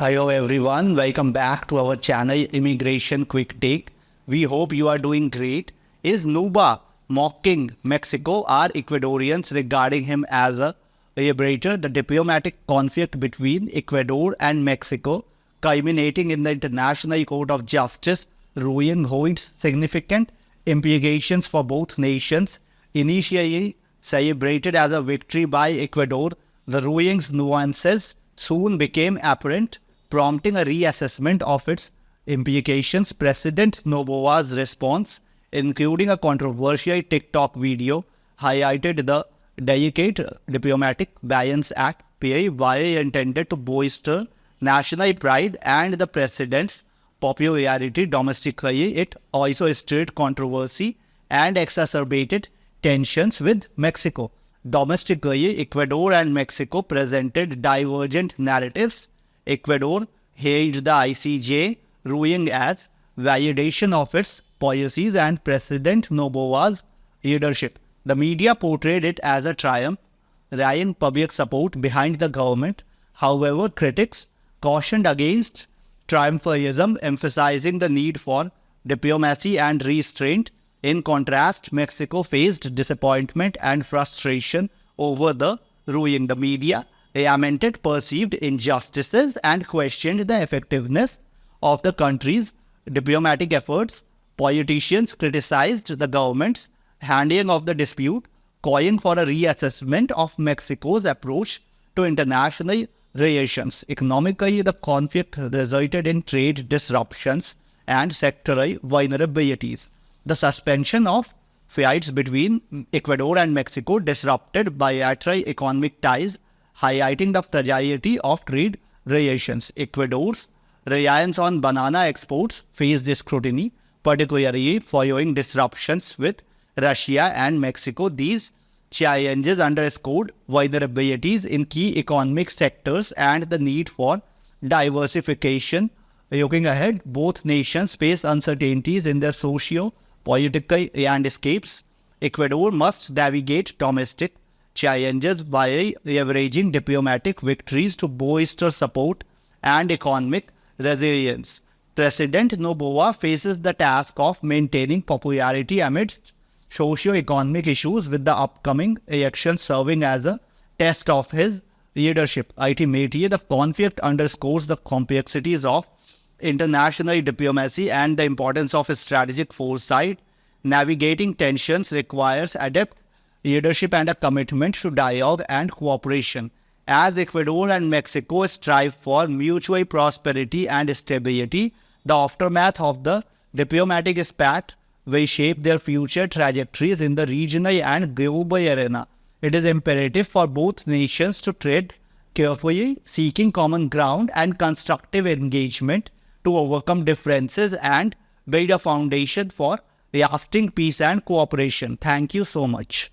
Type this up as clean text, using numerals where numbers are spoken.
Hello everyone, welcome back to our channel Immigration Quick Take. We hope you are doing great. Is Nooba mocking Mexico? Are Ecuadorians regarding him as a liberator? The diplomatic conflict between Ecuador and Mexico culminating in the International Court of Justice ruling holds significant implications for both nations. Initially celebrated as a victory by Ecuador, the ruling's nuances soon became apparent, prompting a reassessment of its implications. President Noboa's response, including a controversial TikTok video, highlighted the delicate diplomatic balance act play while intended to bolster national pride and the president's popularity domestically. It also stirred controversy and exacerbated tensions with Mexico. Domestically, Ecuador and Mexico presented divergent narratives. Ecuador hailed the ICJ ruling as validation of its policies and President Noboa's leadership. The media portrayed it as a triumph, rallying public support behind the government. However, critics cautioned against triumphalism, emphasizing the need for diplomacy and restraint. In contrast, Mexico faced disappointment and frustration over the ruling. The media lamented perceived injustices and questioned the effectiveness of the country's diplomatic efforts. Politicians criticized the government's handling of the dispute, calling for a reassessment of Mexico's approach to international relations. Economically, the conflict resulted in trade disruptions and sectoral vulnerabilities. The suspension of flights between Ecuador and Mexico disrupted bilateral economic ties, highlighting the fragility of trade relations. Ecuador's reliance on banana exports faced scrutiny, particularly following disruptions with Russia and Mexico. These challenges underscored vulnerabilities in key economic sectors and the need for diversification. Looking ahead, both nations face uncertainties in their socio-political landscapes. Ecuador must navigate domestic challenges while leveraging diplomatic victories to bolster support and economic resilience. President Noboa faces the task of maintaining popularity amidst socio-economic issues, with the upcoming election serving as a test of his leadership. Ultimately, the conflict underscores the complexities of international diplomacy and the importance of strategic foresight. Navigating tensions requires adept leadership and a commitment to dialogue and cooperation. As Ecuador and Mexico strive for mutual prosperity and stability, the aftermath of the diplomatic spat will shape their future trajectories in the regional and global arena. It is imperative for both nations to tread carefully, seeking common ground and constructive engagement to overcome differences and build a foundation for lasting peace and cooperation. Thank you so much.